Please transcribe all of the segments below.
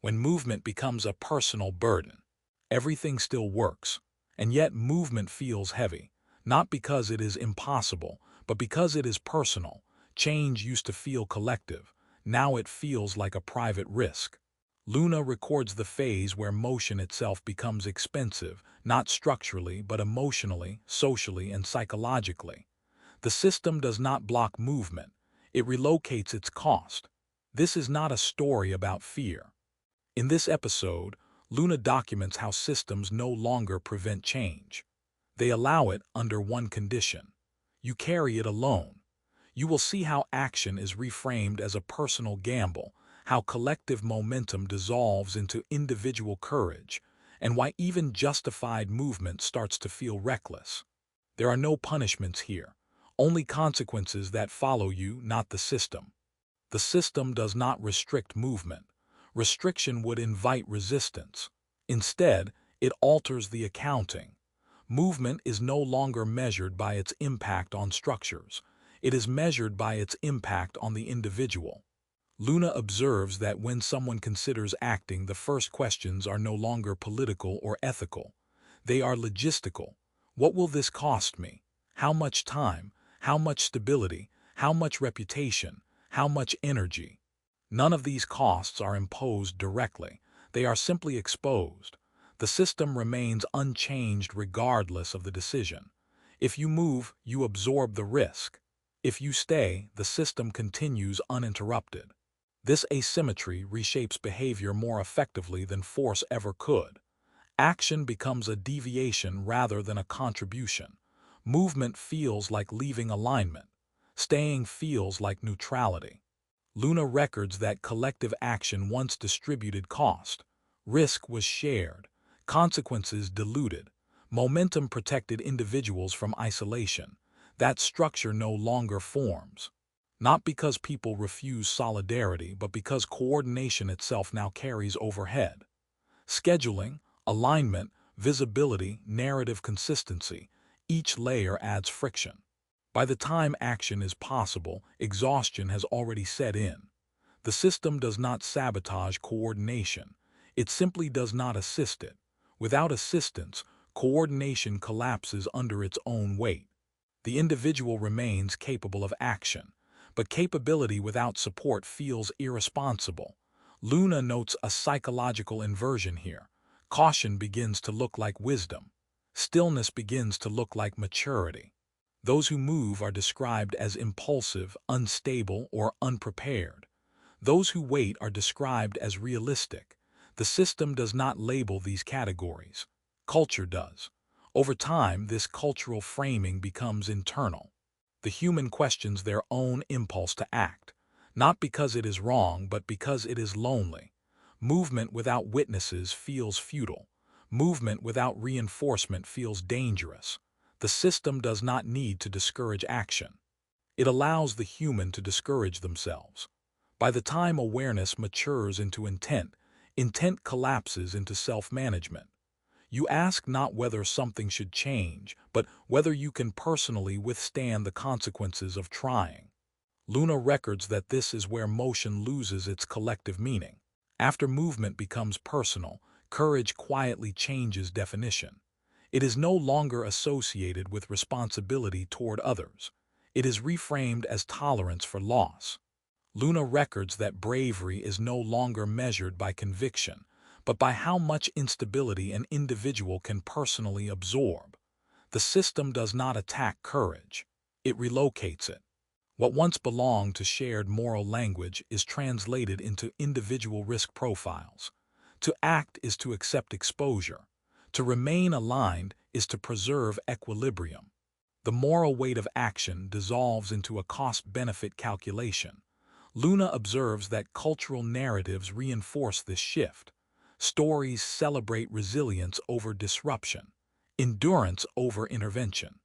when movement becomes a personal burden. Everything still works, and yet movement feels heavy, not because it is impossible, but because it is personal. Change used to feel collective, now it feels like a private risk. Luna records the phase where motion itself becomes expensive, not structurally but emotionally, socially, and psychologically. The system does not block movement, it relocates its cost. This is not a story about fear. In this episode, Luna documents how systems no longer prevent change. They allow it under one condition: you carry it alone. You will see how action is reframed as a personal gamble, how collective momentum dissolves into individual courage, and why even justified movement starts to feel reckless. There are no punishments here, only consequences that follow you, not the system. The system does not restrict movement. Restriction would invite resistance. Instead, it alters the accounting. Movement is no longer measured by its impact on structures. It is measured by its impact on the individual. Luna observes that when someone considers acting, the first questions are no longer political or ethical. They are logistical. What will this cost me? How much time? How much stability? How much reputation? How much energy? None of these costs are imposed directly. They are simply exposed. The system remains unchanged regardless of the decision. If you move, you absorb the risk. If you stay, the system continues uninterrupted. This asymmetry reshapes behavior more effectively than force ever could. Action becomes a deviation rather than a contribution. Movement feels like leaving alignment. Staying feels like neutrality. Luna records that collective action once distributed cost. Risk was shared. Consequences diluted. Momentum protected individuals from isolation. That structure no longer forms. Not because people refuse solidarity, but because coordination itself now carries overhead. Scheduling, alignment, visibility, narrative consistency, each layer adds friction. By the time action is possible, exhaustion has already set in. The system does not sabotage coordination. It simply does not assist it. Without assistance, coordination collapses under its own weight. The individual remains capable of action, but capability without support feels irresponsible. Luna notes a psychological inversion here. Caution begins to look like wisdom. Stillness begins to look like maturity. Those who move are described as impulsive, unstable, or unprepared. Those who wait are described as realistic. The system does not label these categories. Culture does. Over time, this cultural framing becomes internal. The human questions their own impulse to act, not because it is wrong, but because it is lonely. Movement without witnesses feels futile. Movement without reinforcement feels dangerous. The system does not need to discourage action. It allows the human to discourage themselves. By the time awareness matures into intent, intent collapses into self-management. You ask not whether something should change, but whether you can personally withstand the consequences of trying. Luna records that this is where motion loses its collective meaning. After movement becomes personal, courage quietly changes definition. It is no longer associated with responsibility toward others. It is reframed as tolerance for loss. Luna records that bravery is no longer measured by conviction, but by how much instability an individual can personally absorb. The system does not attack courage. It relocates it. What once belonged to shared moral language is translated into individual risk profiles. To act is to accept exposure. To remain aligned is to preserve equilibrium. The moral weight of action dissolves into a cost-benefit calculation. Luna observes that cultural narratives reinforce this shift. Stories celebrate resilience over disruption, endurance over intervention.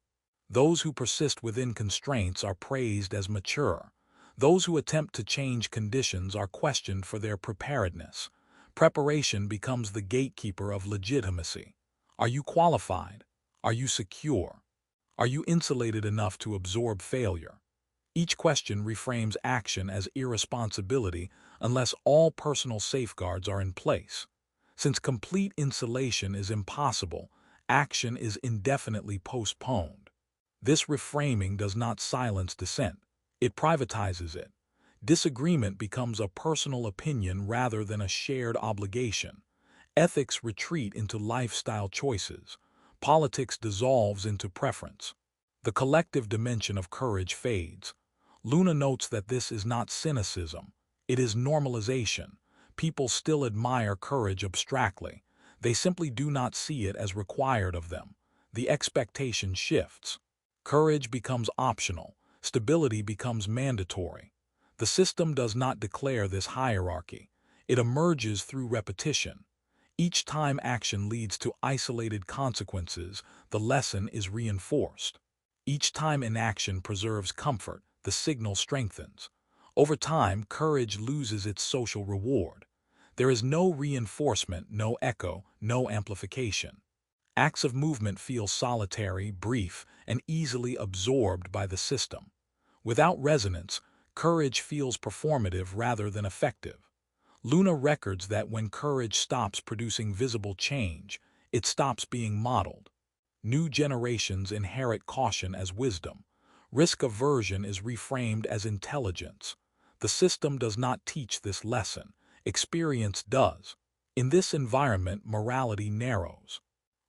Those who persist within constraints are praised as mature. Those who attempt to change conditions are questioned for their preparedness. Preparation becomes the gatekeeper of legitimacy. Are you qualified? Are you secure? Are you insulated enough to absorb failure? Each question reframes action as irresponsibility unless all personal safeguards are in place. Since complete insulation is impossible, action is indefinitely postponed. This reframing does not silence dissent, it privatizes it. Disagreement becomes a personal opinion rather than a shared obligation. Ethics retreat into lifestyle choices. Politics dissolves into preference. The collective dimension of courage fades. Luna notes that this is not cynicism, it is normalization. People still admire courage abstractly. They simply do not see it as required of them. The expectation shifts. Courage becomes optional. Stability becomes mandatory. The system does not declare this hierarchy. It emerges through repetition. Each time action leads to isolated consequences, the lesson is reinforced. Each time inaction preserves comfort, the signal strengthens. Over time, courage loses its social reward. There is no reinforcement, no echo, no amplification. Acts of movement feel solitary, brief, and easily absorbed by the system. Without resonance, courage feels performative rather than effective. Luna records that when courage stops producing visible change, it stops being modeled. New generations inherit caution as wisdom. Risk aversion is reframed as intelligence. The system does not teach this lesson. Experience does. In this environment, morality narrows.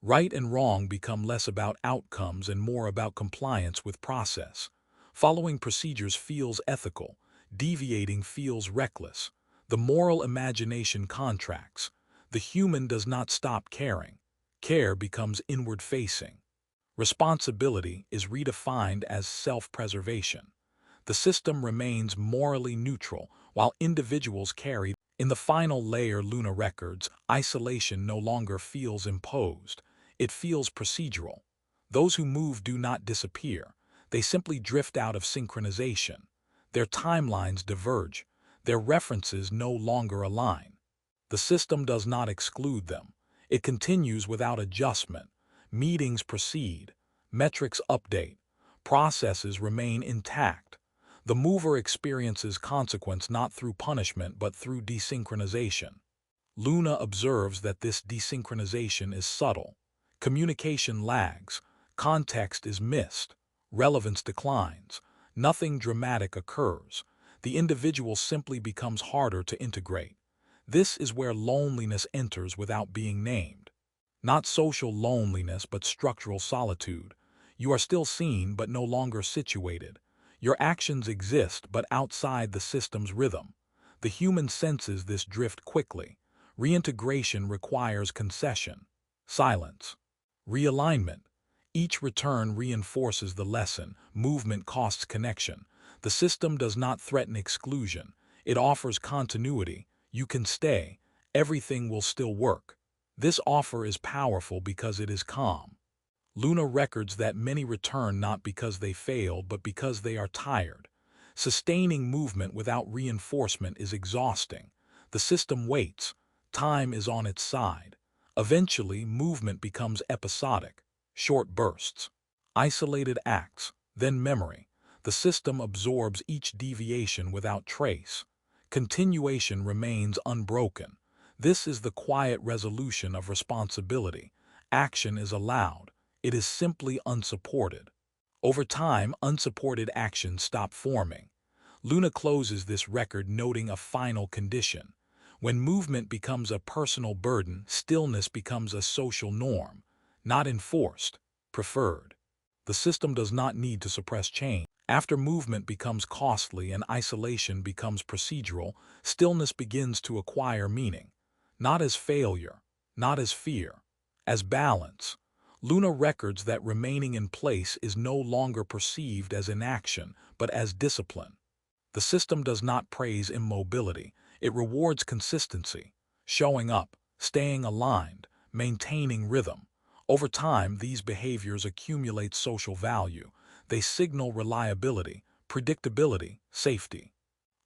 Right and wrong become less about outcomes and more about compliance with process. Following procedures feels ethical. Deviating feels reckless. The moral imagination contracts. The human does not stop caring. Care becomes inward-facing. Responsibility is redefined as self-preservation. The system remains morally neutral while individuals carry. In the final layer Luna records, isolation no longer feels imposed. It feels procedural. Those who move do not disappear. They simply drift out of synchronization. Their timelines diverge. Their references no longer align. The system does not exclude them. It continues without adjustment. Meetings proceed. Metrics update. Processes remain intact. The mover experiences consequence not through punishment but through desynchronization. Luna observes that this desynchronization is subtle. Communication lags. Context is missed. Relevance declines. Nothing dramatic occurs. The individual simply becomes harder to integrate. This is where loneliness enters without being named. Not social loneliness, but structural solitude. You are still seen, but no longer situated. Your actions exist, but outside the system's rhythm. The human senses this drift quickly. Reintegration requires concession. Silence. Realignment. Each return reinforces the lesson. Movement costs connection. The system does not threaten exclusion. It offers continuity. You can stay. Everything will still work. This offer is powerful because it is calm. Luna records that many return not because they failed, but because they are tired. Sustaining movement without reinforcement is exhausting. The system waits. Time is on its side. Eventually, movement becomes episodic. Short bursts. Isolated acts. Then memory. The system absorbs each deviation without trace. Continuation remains unbroken. This is the quiet resolution of responsibility. Action is allowed. It is simply unsupported. Over time, unsupported actions stop forming. Luna closes this record noting a final condition. When movement becomes a personal burden, stillness becomes a social norm. Not enforced, preferred. The system does not need to suppress change. After movement becomes costly and isolation becomes procedural, stillness begins to acquire meaning. Not as failure, not as fear, as balance. Luna records that remaining in place is no longer perceived as inaction, but as discipline. The system does not praise immobility, it rewards consistency, showing up, staying aligned, maintaining rhythm. Over time, these behaviors accumulate social value. They signal reliability, predictability, safety.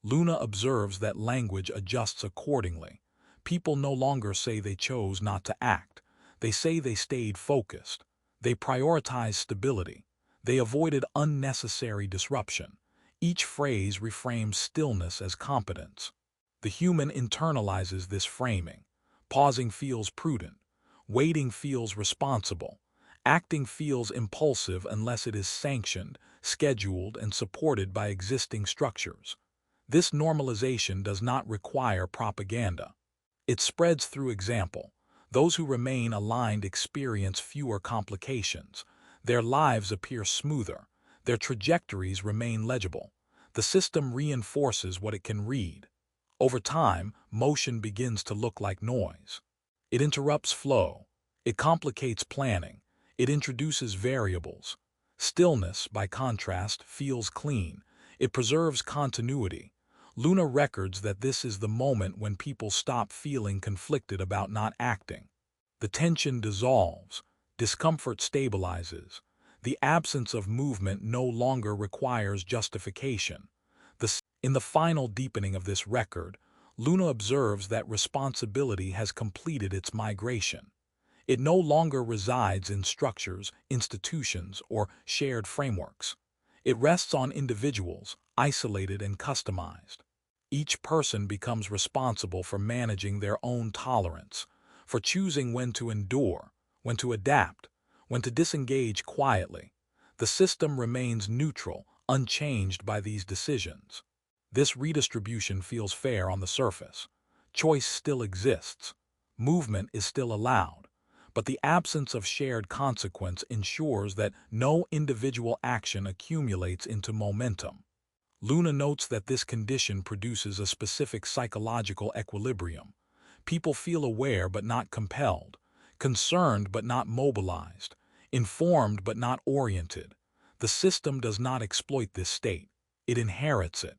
Luna observes that language adjusts accordingly. People no longer say they chose not to act. They say they stayed focused. They prioritized stability. They avoided unnecessary disruption. Each phrase reframes stillness as competence. The human internalizes this framing. Pausing feels prudent. Waiting feels responsible. Acting feels impulsive unless it is sanctioned, scheduled, and supported by existing structures. This normalization does not require propaganda. It spreads through example. Those who remain aligned experience fewer complications. Their lives appear smoother. Their trajectories remain legible. The system reinforces what it can read. Over time, motion begins to look like noise. It interrupts flow. It complicates planning. It introduces variables. Stillness, by contrast, feels clean. It preserves continuity. Luna records that this is the moment when people stop feeling conflicted about not acting. The tension dissolves. Discomfort stabilizes. The absence of movement no longer requires justification. In the final deepening of this record, Luna observes that responsibility has completed its migration. It no longer resides in structures, institutions, or shared frameworks. It rests on individuals, isolated and customized. Each person becomes responsible for managing their own tolerance, for choosing when to endure, when to adapt, when to disengage quietly. The system remains neutral, unchanged by these decisions. This redistribution feels fair on the surface. Choice still exists. Movement is still allowed. But the absence of shared consequence ensures that no individual action accumulates into momentum. Luna notes that this condition produces a specific psychological equilibrium. People feel aware but not compelled, concerned but not mobilized, informed but not oriented. The system does not exploit this state. It inherits it.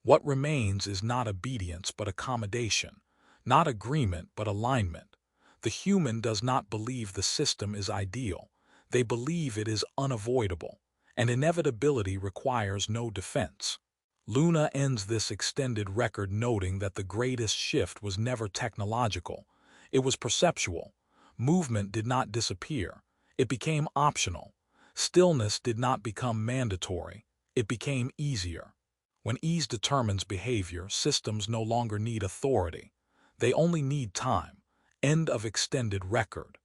What remains is not obedience but accommodation, not agreement but alignment. The human does not believe the system is ideal. They believe it is unavoidable, and inevitability requires no defense. Luna ends this extended record noting that the greatest shift was never technological. It was perceptual. Movement did not disappear. It became optional. Stillness did not become mandatory. It became easier. When ease determines behavior, systems no longer need authority. They only need time. End of extended record.